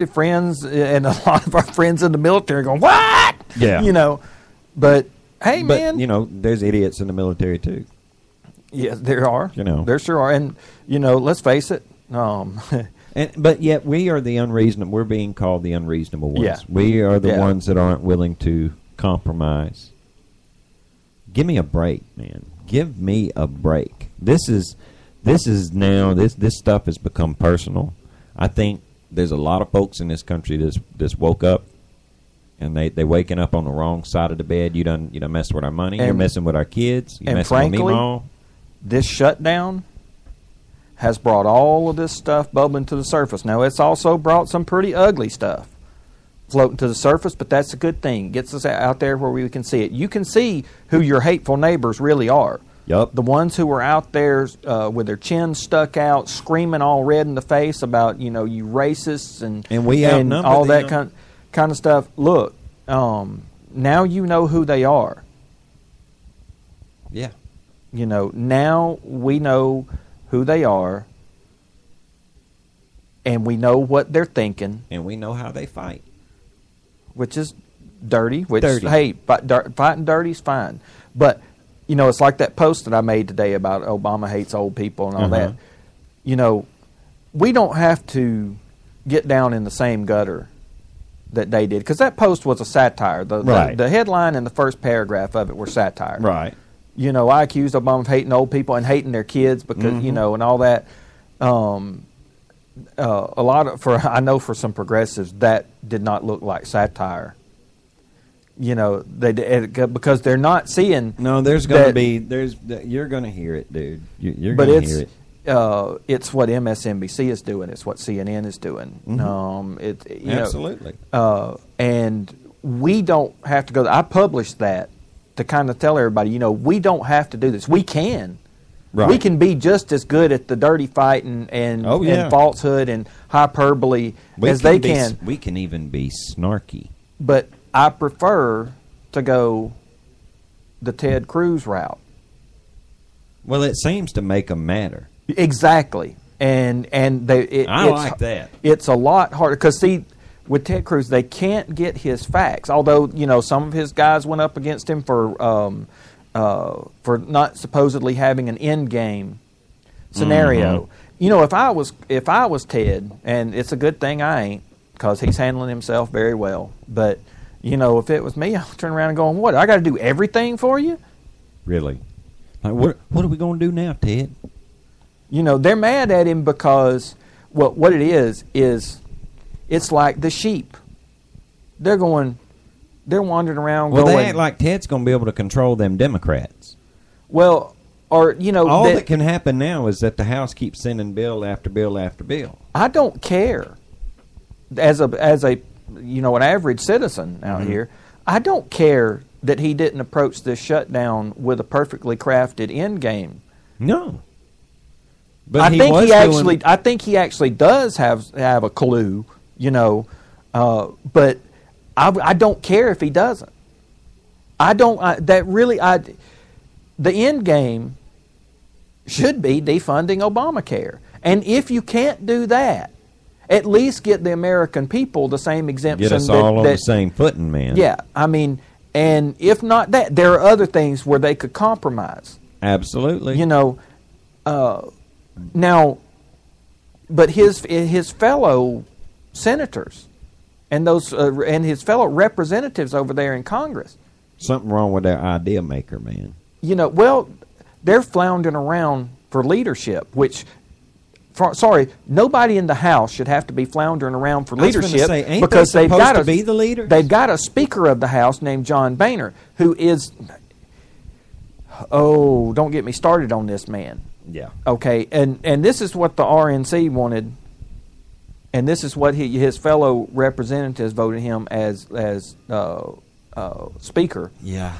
friends and a lot of our friends in the military going, what? Yeah. You know, but hey, but, man. you know, there's idiots in the military too. Yeah, there are. You know. There sure are. And, you know, let's face it. But yet we are the unreasonable. We're being called the unreasonable ones. Yeah. We are the ones that aren't willing to compromise. Give me a break, man. Give me a break. This stuff has become personal. I think there's a lot of folks in this country that's woke up, and they waking up on the wrong side of the bed. You done messed with our money. You're messing with our kids. You're messing with me, Mom. This shutdown has brought all of this stuff bubbling to the surface. Now, it's also brought some pretty ugly stuff floating to the surface, but that's a good thing. It gets us out there where we can see it. You can see who your hateful neighbors really are. Yep. The ones who are out there with their chins stuck out, screaming all red in the face about, you racists and all that kind of stuff. Look, now you know who they are. Yeah. Now we know who they are, and we know what they're thinking. And we know how they fight. Which is dirty. Dirty. Hey, fighting dirty is fine. But, it's like that post that I made today about Obama hates old people and all that. We don't have to get down in the same gutter that they did. Because that post was a satire. The headline and the first paragraph of it were satire. Right. I accused Obama of hating old people and hating their kids because, and all that. I know for some progressives that did not look like satire. Because they're not seeing. No, there's going to be you're going to hear it, dude. You're going to hear it. It's what MSNBC is doing. It's what CNN is doing. Absolutely. And we don't have to go. I published that to kind of tell everybody, we don't have to do this. We can. Right. We can be just as good at the dirty fighting and falsehood and hyperbole as they can. We can even be snarky. But I prefer to go the Ted Cruz route. Well, it seems to make them matter. Exactly. I like that. It's a lot harder because, see, with Ted Cruz, they can't get his facts. Although, some of his guys went up against him for not supposedly having an end game scenario. If I was Ted, and it's a good thing I ain't, because he's handling himself very well. But if it was me, I would turn around and go, "What? I got to do everything for you?" Really? Like, what are we going to do now, Ted? They're mad at him because what it is it's like the sheep. They're wandering around. Well, they act like Ted's going to be able to control them Democrats. Well, or all that can happen now is that the House keeps sending bill after bill after bill. I don't care. As a an average citizen out here, I don't care that he didn't approach this shutdown with a perfectly crafted end game. No. But I think he actually does have a clue, but I don't care if he doesn't. The end game should be defunding Obamacare. And if you can't do that, at least get the American people the same exemption. Get us all on the same footing, man. Yeah, and if not that, there are other things where they could compromise. Absolutely. Now, but his fellow senators and his fellow representatives over there in Congress. Something wrong with their idea maker, man. They're floundering around for leadership, which. Nobody in the House should have to be floundering around for leadership because they've got to be the leader. They've got a Speaker of the House named John Boehner, who is. Oh, don't get me started on this man. Yeah. Okay, and this is what the RNC wanted, and this is what his fellow representatives voted him as Speaker. Yeah.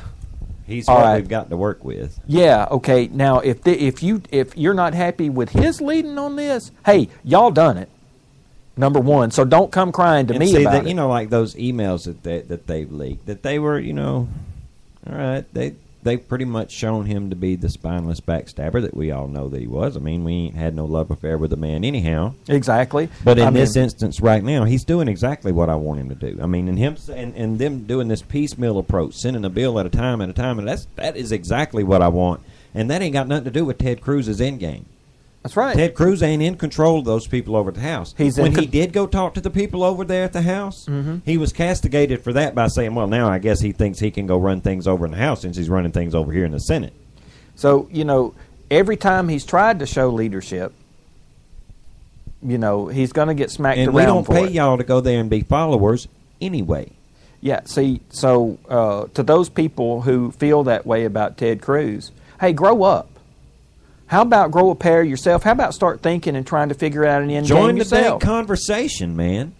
He's what we've got to work with. Yeah. Okay. Now, if you're not happy with his leading on this, hey, y'all done it. Number one, so don't come crying to me about it. Like those emails that they've leaked, that they were, all right, they've pretty much shown him to be the spineless backstabber that we all know that he was. I mean, we ain't had no love affair with the man anyhow. Exactly. But in this instance right now, he's doing exactly what I want him to do. I mean, and them doing this piecemeal approach, sending a bill at a time, and that is exactly what I want. And that ain't got nothing to do with Ted Cruz's end game. That's right. Ted Cruz ain't in control of those people over at the House. When he did go talk to the people over there at the House, he was castigated for that by saying, well, now I guess he thinks he can go run things over in the House since he's running things over here in the Senate. So, every time he's tried to show leadership, he's going to get smacked around for it. And we don't pay y'all to go there and be followers anyway. Yeah, see, so to those people who feel that way about Ted Cruz, hey, grow up. How about grow a pair yourself? How about start thinking and trying to figure out an end game yourself? Join the big conversation, man.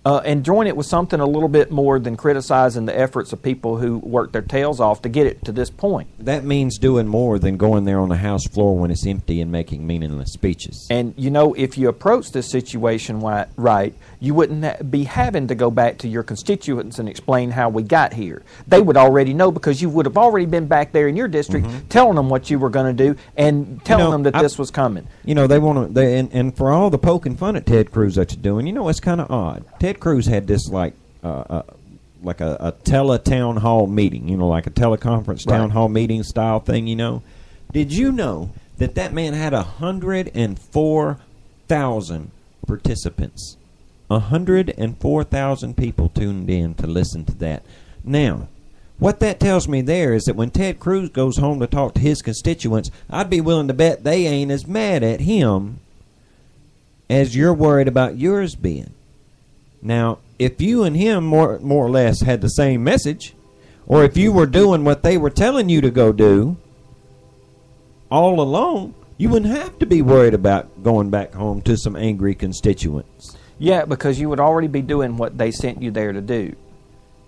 And join it with something a little bit more than criticizing the efforts of people who work their tails off to get it to this point. That means doing more than going there on the House floor when it's empty and making meaningless speeches. And, if you approach this situation right, you wouldn't be having to go back to your constituents and explain how we got here. They would already know because you would have already been back there in your district telling them what you were going to do and telling them that this was coming. They want to, and for all the poking fun at Ted Cruz that you're doing, it's kind of odd. Ted Cruz had this like a tele-town hall meeting, like a teleconference town hall meeting style thing, Did you know that man had 104,000 participants? 104,000 people tuned in to listen to that. Now, what that tells me there is that when Ted Cruz goes home to talk to his constituents, I'd be willing to bet they ain't as mad at him as you're worried about yours being. Now, if you and him more or less had the same message, or if you were doing what they were telling you to go do all along, you wouldn't have to be worried about going back home to some angry constituents. Yeah, because you would already be doing what they sent you there to do.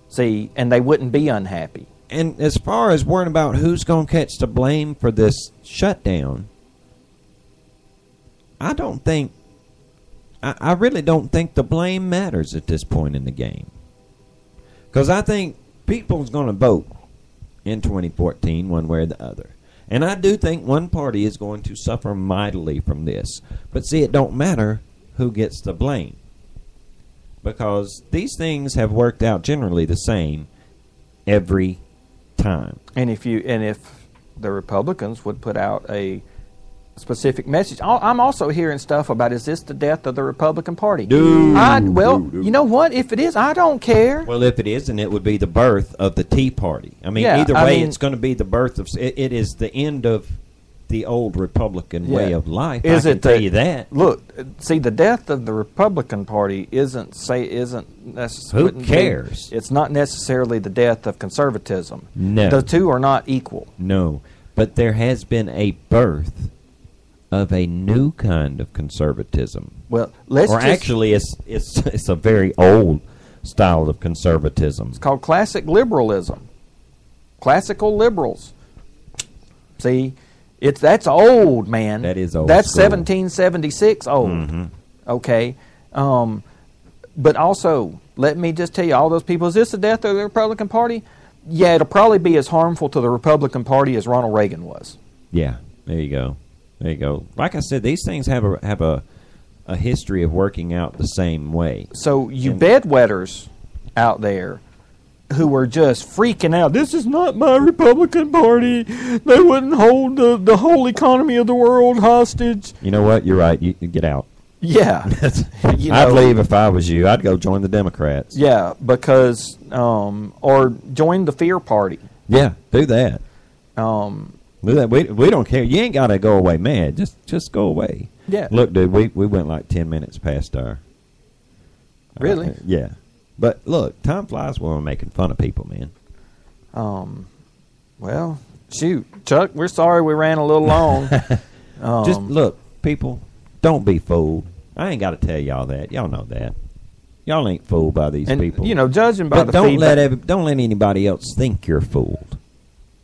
See, and they wouldn't be unhappy. And as far as worrying about who's going to catch the blame for this shutdown, I really don't think the blame matters at this point in the game. Because I think people's going to vote in 2014 one way or the other. And I do think one party is going to suffer mightily from this. But see, it don't matter who gets the blame. Because these things have worked out generally the same every time. And if the Republicans would put out a specific message. I'm also hearing stuff about, is this the death of the Republican Party? You know what? If it is, I don't care. Well, if it is, then it would be the birth of the Tea Party. I mean, either way, it's going to be the birth of... It is the end of the old Republican way of life. I can tell you that. Look, see, the death of the Republican Party isn't necessarily... Who cares? It's not necessarily the death of conservatism. No. The two are not equal. No. But there has been a birth of a new kind of conservatism. Well, actually, it's a very old style of conservatism. It's called classic liberalism. Classical liberals. See, that's old, man. That is old. That's school. 1776 old. Mm-hmm. Okay, but also let me just tell you, all those people. Is this the death of the Republican Party? Yeah, it'll probably be as harmful to the Republican Party as Ronald Reagan was. Yeah, there you go. There you go. Like I said, these things have a history of working out the same way. So bedwetters out there who are just freaking out, this is not my Republican Party. They wouldn't hold the whole economy of the world hostage. You know what? You're right. You get out. Yeah. I'd leave if I was you. I'd go join the Democrats. Yeah, because or join the Fear Party. Yeah, do that. We don't care. You ain't got to go away mad. Just go away. Yeah. Look, dude, we went like 10 minutes past our... Really? Yeah. But look, time flies when we're making fun of people, man. Well, shoot. Chuck, we're sorry we ran a little long. Just look, people, don't be fooled. I ain't got to tell y'all that. Y'all know that. Y'all ain't fooled by these people. Judging by the feedback... Don't let anybody else think you're fooled.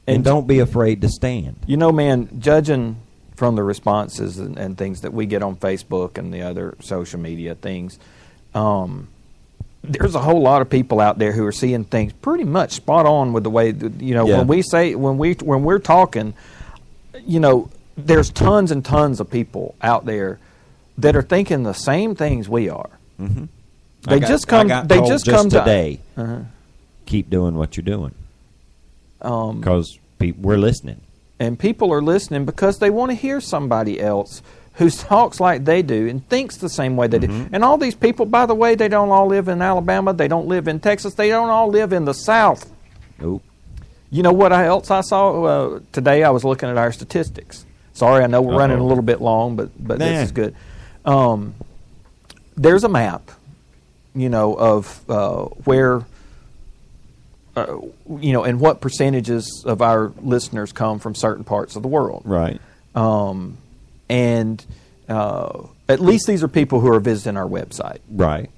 And don't be afraid to stand. Man, judging from the responses and things that we get on Facebook and the other social media things, there's a whole lot of people out there who are seeing things pretty much spot on with the way when we're talking, there's tons and tons of people out there that are thinking the same things we are. Mm-hmm. They just come today. Keep doing what you're doing because we're listening, and people are listening because they want to hear somebody else who talks like they do and thinks the same way they do. And all these people, by the way, they don't all live in Alabama. They don't live in Texas. They don't all live in the South. Nope. You know what else I saw today? I was looking at our statistics. Sorry, I know we're running a little bit long, but this is good. There's a map, of where, and what percentages of our listeners come from certain parts of the world. Right. And at least these are people who are visiting our website. Right.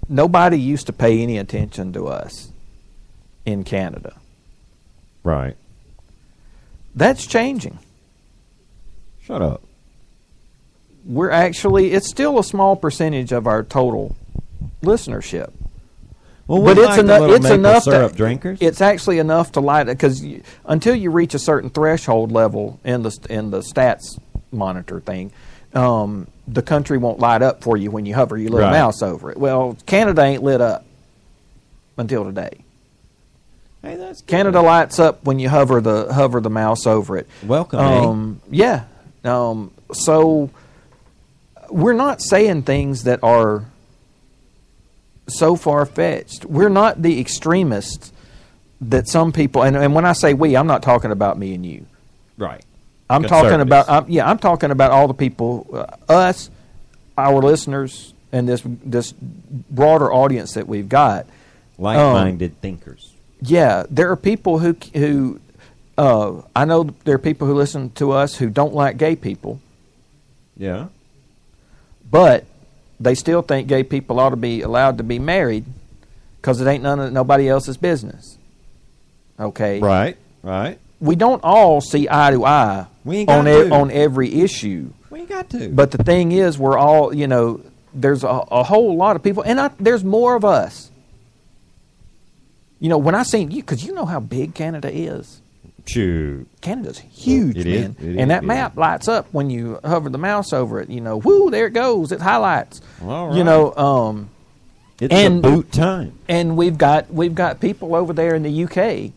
Nobody used to pay any attention to us in Canada. Right. That's changing. Shut up. It's still a small percentage of our total listenership. Well, but it's enough syrup drinkers. It's actually enough to light it, because until you reach a certain threshold level in the stats monitor thing, the country won't light up for you when you hover your little mouse over it. Well, Canada ain't lit up until today. Hey, that's good. Canada lights up when you hover the mouse over it. Welcome. Yeah. So we're not saying things that are so far-fetched. We're not the extremists that some people, and when I say we, I'm not talking about me and you. Right. I'm talking about all the people, us, our listeners, and this broader audience that we've got. Like-minded thinkers. Yeah, there are people who I know there are people who listen to us who don't like gay people. Yeah. But they still think gay people ought to be allowed to be married because it ain't nobody else's business. Okay? Right. We don't all see eye to eye on every issue. We ain't got to. But the thing is, we're all, there's a whole lot of people, and there's more of us. When I seen you, because you know how big Canada is. Shoot. Canada's huge, man. And that map lights up when you hover the mouse over it. Whoo, there it goes. It highlights. All right. It's a boot time. And we've got people over there in the UK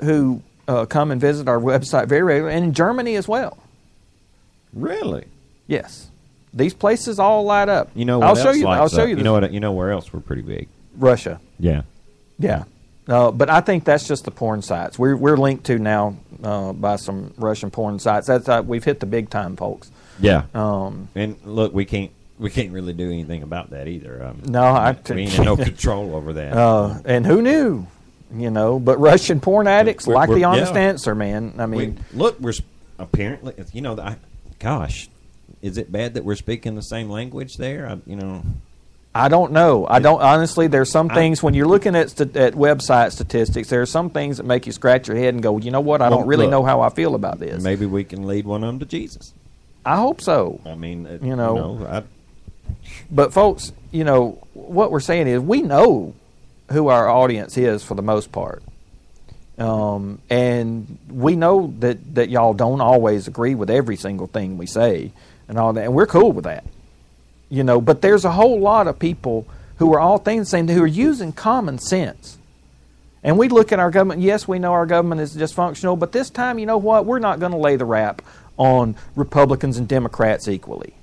who come and visit our website very regularly, and in Germany as well. Really? Yes. These places all light up. I'll show you. I'll show you. You know where else we're pretty big? Russia. Yeah. Yeah. But I think that's just the porn sites. We're linked to now by some Russian porn sites. That's we've hit the big time, folks. Yeah. And look, we can't really do anything about that either. We ain't no control over that. And who knew? But Russian porn addicts like the honest answer, man. I mean, we're apparently, gosh, is it bad that we're speaking the same language there? I don't know. I don't honestly. There's some things when you're looking at website statistics. There are some things that make you scratch your head and go, you know what? I don't really know how I feel about this. Maybe we can lead one of them to Jesus. I hope so. I mean, but folks, what we're saying is we know who our audience is for the most part, and we know that y'all don't always agree with every single thing we say and all that, and we're cool with that. But there's a whole lot of people who are all things the same, who are using common sense. And we look at our government, yes, we know our government is dysfunctional, but this time, you know what? We're not going to lay the rap on Republicans and Democrats equally.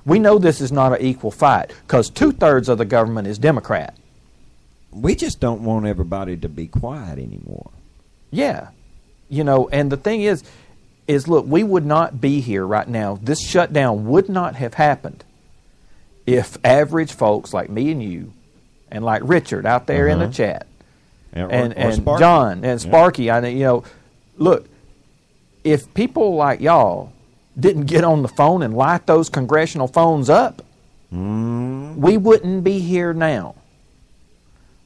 We know this is not an equal fight, because 2/3 of the government is Democrat. We just don't want everybody to be quiet anymore. Yeah. And the thing is look, we would not be here right now. This shutdown would not have happened if average folks like me and you, and like Richard out there in the chat, and John and Sparky, look, if people like y'all didn't get on the phone and light those congressional phones up, we wouldn't be here now.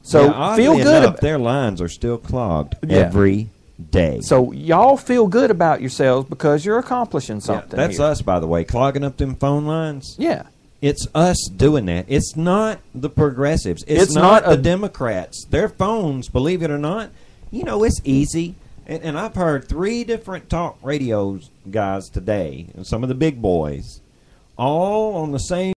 So feel good about their lines are still clogged every day. So y'all feel good about yourselves because you're accomplishing something. That's here. us, by the way, clogging up them phone lines. Yeah. It's us doing that. It's not the progressives. It's not the Democrats. Their phones, believe it or not, it's easy. And I've heard 3 different talk radio guys today, and some of the big boys, all on the same